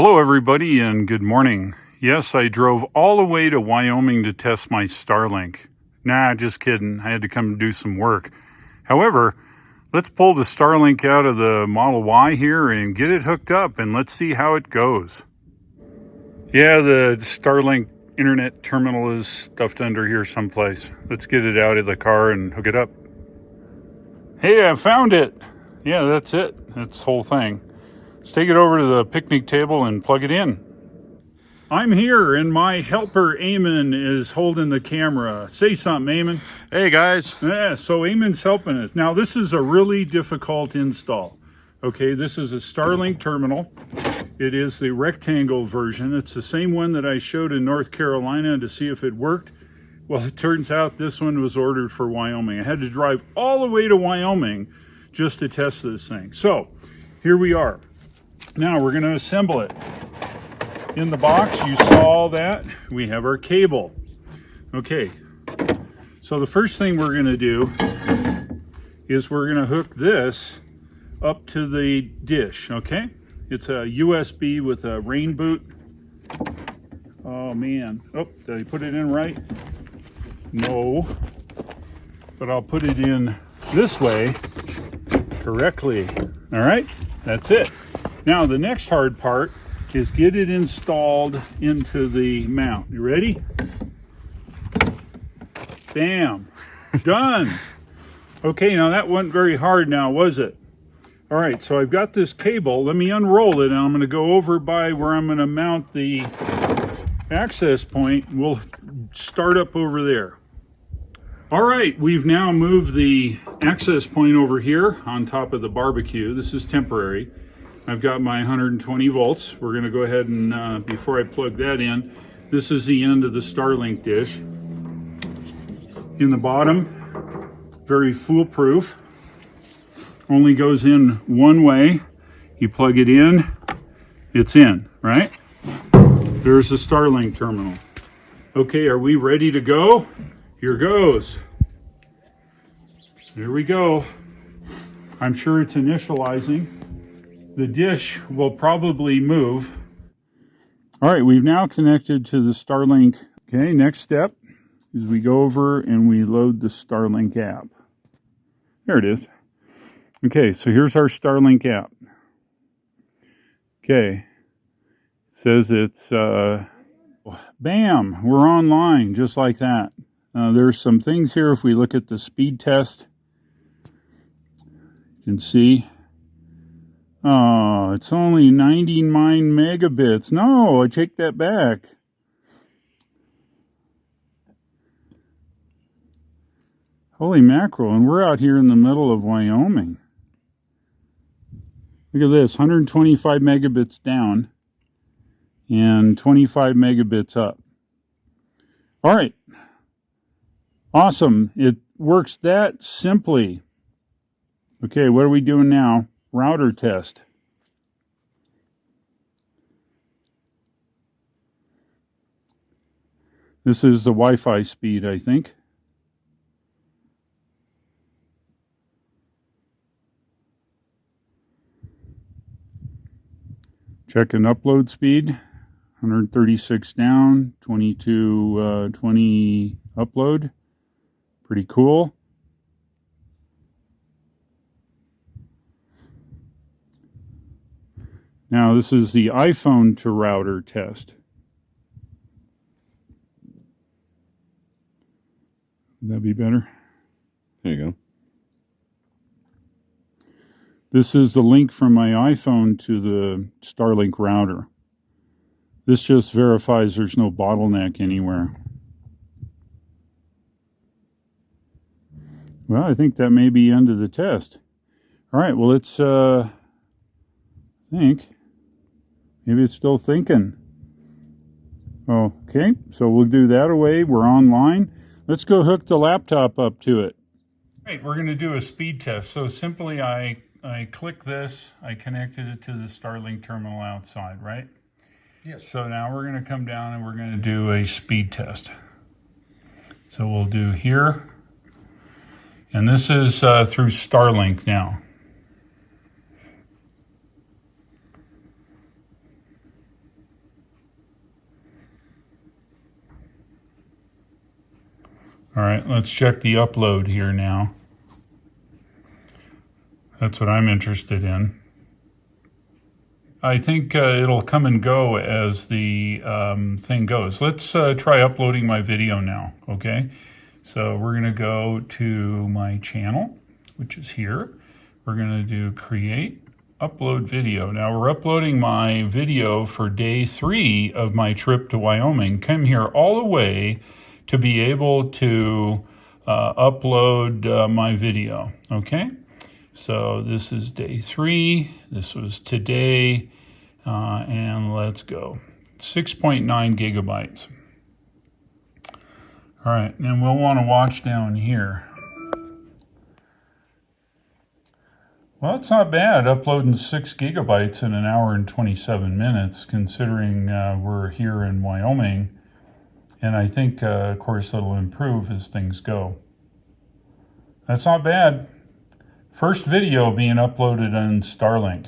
Hello everybody and good morning. Yes, I drove all the way to Wyoming to test my Starlink. Nah, just kidding. I had to come do some work. However, let's pull the Starlink out of the Model Y here and get it hooked up and let's see how it goes. Yeah, the Starlink internet terminal is stuffed under here someplace. Let's get it out of the car and hook it up. Hey, I found it. Yeah, that's it. That's the whole thing. Let's take it over to the picnic table and plug it in. I'm here and my helper Eamon is holding the camera. Say something, Eamon. Hey guys. Yeah, so Eamon's helping us. Now this is a really difficult install. Okay, this is a Starlink terminal. It is the rectangle version. It's the same one that I showed in North Carolina to see if it worked. Well, it turns out this one was ordered for Wyoming. I had to drive all the way to Wyoming just to test this thing. So here we are. Now we're going to assemble it. In the box, you saw all that. We have our cable. Okay, so the first thing we're going to do is we're going to hook this up to the dish, okay? It's a USB with a rain boot. Oh man, oh, did I put it in right? No, but I'll put it in this way correctly. All right, that's it. Now the next hard part is get it installed into the mount. You ready? Bam, done. Okay, now that wasn't very hard now, was it? All right, so I've got this cable. Let me unroll it and I'm gonna go over by where I'm gonna mount the access point. We'll start up over there. All right, we've now moved the access point over here on top of the barbecue. This is temporary. I've got my 120 volts. We're gonna go ahead and, before I plug that in, this is the end of the Starlink dish. In the bottom, very foolproof. Only goes in one way. You plug it in, it's in, right? There's the Starlink terminal. Okay, are we ready to go? Here goes. There we go. I'm sure it's initializing. The dish will probably move. All right, we've now connected to the Starlink. Okay, next step is we go over and we load the Starlink app. There it is. Okay, so here's our Starlink app. Okay, it says it's, bam, we're online, just like that. There's some things here. If we look at the speed test, you can see, oh, it's only 99 megabits. No, I take that back. Holy mackerel, and we're out here in the middle of Wyoming. Look at this, 125 megabits down and 25 megabits up. All right. Awesome. It works that simply. Okay, what are we doing now? Router test. This is the Wi-Fi speed, I think. Check an upload speed, 136 down, 2220 upload. Pretty cool. Now this is the iPhone to router test. Would that be better? There you go. This is the link from my iPhone to the Starlink router. This just verifies there's no bottleneck anywhere. Well, I think that may be end of the test. All right, well, let's think. Maybe it's still thinking. Okay, so we'll do that away. We're online. Let's go hook the laptop up to it. All right, we're going to do a speed test. So simply I click this, I connected it to the Starlink terminal outside, right? Yes. So now we're going to come down and we're going to do a speed test. So we'll do here. And this is through Starlink now. All right, let's check the upload here now. That's what I'm interested in. I think it'll come and go as the thing goes. Let's try uploading my video now, okay? So we're gonna go to my channel, which is here. We're gonna do create, upload video. Now we're uploading my video for day 3 of my trip to Wyoming. Come here all the way to be able to upload my video, okay? So this is day 3, this was today, and let's go. 6.9 gigabytes. All right, and we'll want to watch down here. Well, it's not bad, uploading 6 gigabytes in 1 hour and 27 minutes, considering we're here in Wyoming. And I think, of course, it'll improve as things go. That's not bad. First video being uploaded on Starlink.